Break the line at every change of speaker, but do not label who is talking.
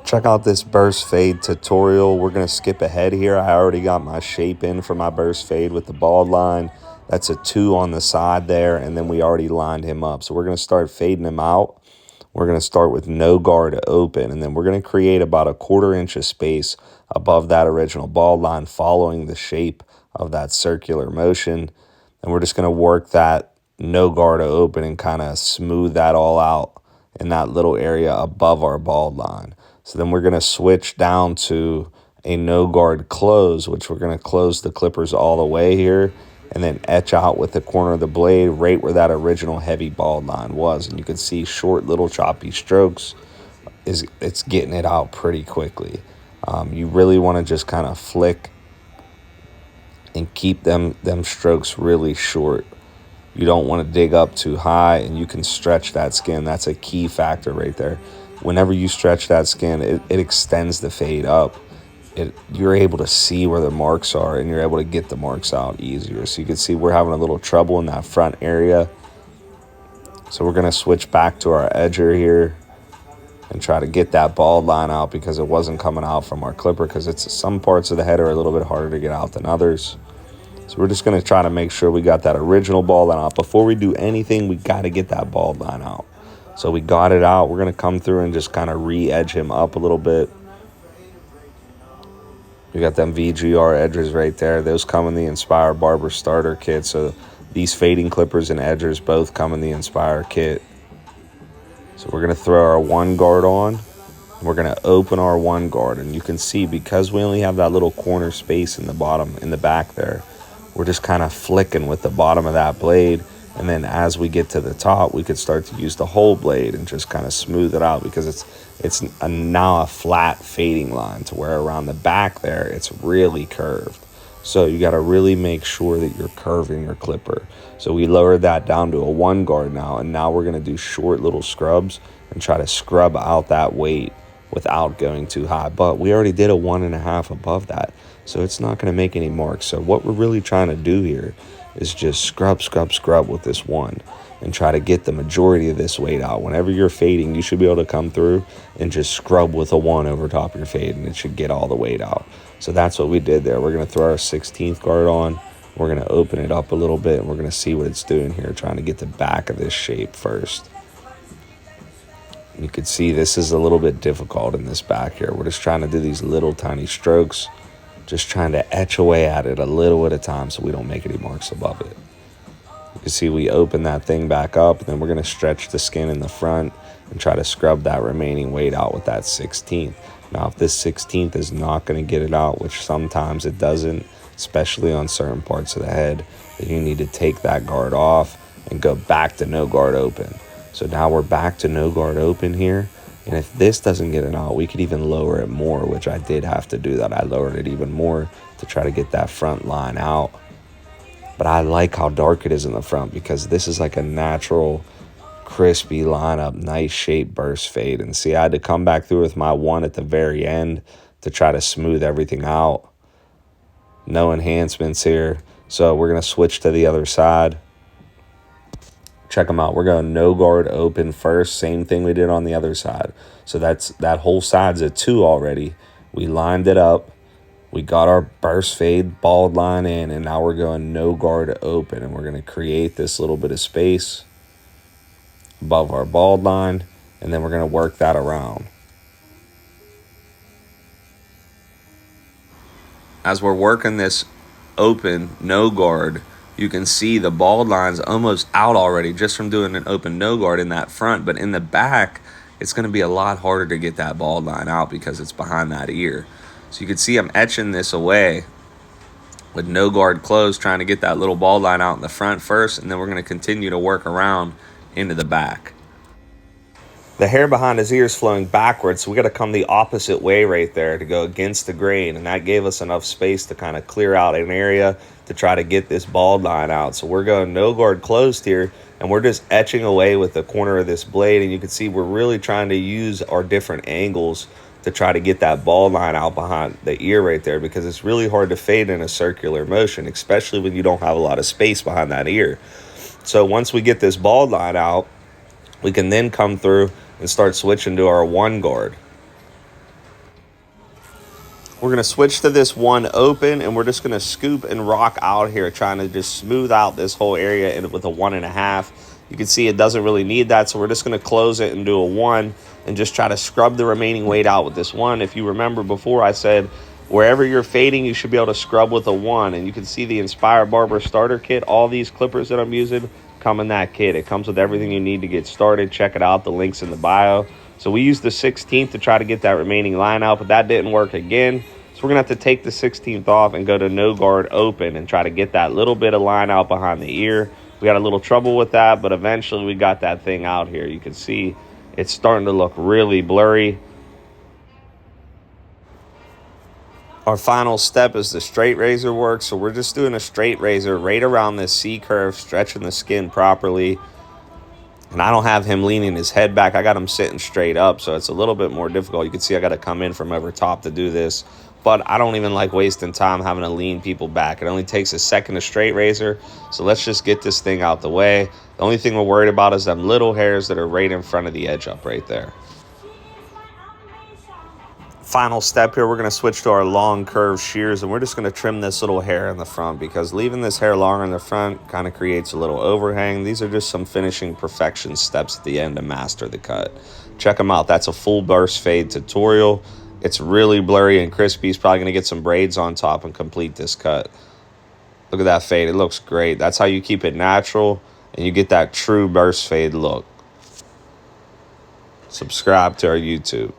Check out this burst fade tutorial. We're going to skip ahead here. I already got my shape in for my burst fade with the bald line. That's a 2 on the side there, and then we already lined him up. So we're going to start fading him out. We're going to start with no guard open, and then we're going to create about a 1/4 inch of space above that original bald line following the shape of that circular motion. And we're just going to work that no guard open and kind of smooth that all out in that little area above our bald line. So then we're going to switch down to a no guard close, which we're going to close the clippers all the way here and then etch out with the corner of the blade right where that original heavy bald line was. And you can see short little choppy strokes it's getting it out pretty quickly. You really want to just kind of flick and keep them strokes really short. You don't want to dig up too high, and you can stretch that skin. That's a key factor right there. Whenever you stretch that skin, it extends the fade up. You're able to see where the marks are, and you're able to get the marks out easier. So you can see we're having a little trouble in that front area. So we're going to switch back to our edger here and try to get that bald line out because it wasn't coming out from our clipper, because some parts of the head are a little bit harder to get out than others. So we're just going to try to make sure we got that original bald line out. Before we do anything, we got to get that bald line out. So we got it out. We're going to come through and just kind of re-edge him up a little bit. We got them VGR edgers right there. Those come in the Inspire Barber Starter Kit. So these fading clippers and edgers both come in the Inspire kit. So we're going to throw our 1 guard on. We're going to open our 1 guard. And you can see, because we only have that little corner space in the bottom, in the back there, we're just kind of flicking with the bottom of that blade. And then as we get to the top, we could start to use the whole blade and just kind of smooth it out, because it's now a flat fading line, to where around the back there, it's really curved. So you got to really make sure that you're curving your clipper. So we lowered that down to a 1 guard now, and now we're going to do short little scrubs and try to scrub out that weight without going too high. But we already did a 1.5 above that, so it's not going to make any marks. So what we're really trying to do here is just scrub with this 1 and try to get the majority of this weight out. Whenever you're fading, you should be able to come through and just scrub with a 1 over top of your fade, and it should get all the weight out. So that's what we did there. We're going to throw our 16th guard on. We're going to open it up a little bit, and we're going to see what it's doing here, trying to get the back of this shape first. You can see this is a little bit difficult in this back here. We're just trying to do these little tiny strokes, just trying to etch away at it a little at a time so we don't make any marks above it. You can see we open that thing back up, and then we're going to stretch the skin in the front and try to scrub that remaining weight out with that 16th. Now, if this 16th is not going to get it out, which sometimes it doesn't, especially on certain parts of the head, then you need to take that guard off and go back to no guard open. So now we're back to no guard open here. And if this doesn't get it out, we could even lower it more, which I did have to do that. I lowered it even more to try to get that front line out. But I like how dark it is in the front, because this is like a natural, crispy lineup, nice shape burst fade. And see, I had to come back through with my 1 at the very end to try to smooth everything out. No enhancements here. So we're going to switch to the other side. Check them out. We're going no guard open first. Same thing we did on the other side. So that whole side's a 2 already. We lined it up. We got our burst fade bald line in, and now we're going no guard open, and we're going to create this little bit of space above our bald line, and then we're going to work that around. As we're working this open no guard, you can see the bald line's almost out already just from doing an open no guard in that front. But in the back, it's going to be a lot harder to get that bald line out because it's behind that ear. So you can see I'm etching this away with no guard closed, trying to get that little bald line out in the front first, and then we're going to continue to work around into the back. The hair behind his ear is flowing backwards, so we got to come the opposite way right there to go against the grain, and that gave us enough space to kind of clear out an area to try to get this bald line out. So we're going no guard closed here, and we're just etching away with the corner of this blade, and you can see we're really trying to use our different angles to try to get that bald line out behind the ear right there, because it's really hard to fade in a circular motion, especially when you don't have a lot of space behind that ear. So once we get this bald line out, we can then come through and start switching to our 1 guard. We're going to switch to this one open, and we're just going to scoop and rock out here, trying to just smooth out this whole area with a 1.5. You can see it doesn't really need that, so we're just going to close it and do a 1 and just try to scrub the remaining weight out with this 1. If you remember before, I said wherever you're fading, you should be able to scrub with a 1. And you can see the Inspire Barber Starter Kit. All these clippers that I'm using come in that kit. It comes with everything you need to get started. Check it out. The link's in the bio. So we used the 16th to try to get that remaining line out, but that didn't work again. So we're going to have to take the 16th off and go to no guard open and try to get that little bit of line out behind the ear. We got a little trouble with that, but eventually we got that thing out here. You can see it's starting to look really blurry. Our final step is the straight razor work. So we're just doing a straight razor right around this C curve, stretching the skin properly. And I don't have him leaning his head back. I got him sitting straight up, so it's a little bit more difficult. You can see I got to come in from over top to do this. But I don't even like wasting time having to lean people back. It only takes a second to straight razor. So let's just get this thing out the way. The only thing we're worried about is them little hairs that are right in front of the edge up right there. Final step here, we're going to switch to our long curved shears, and we're just going to trim this little hair in the front, because leaving this hair longer in the front kind of creates a little overhang. These are just some finishing perfection steps at the end to master the cut. Check them out. That's a full burst fade tutorial. It's really blurry and crispy. He's probably going to get some braids on top and complete this cut. Look at that fade. It looks great. That's how you keep it natural and you get that true burst fade look. Subscribe to our YouTube.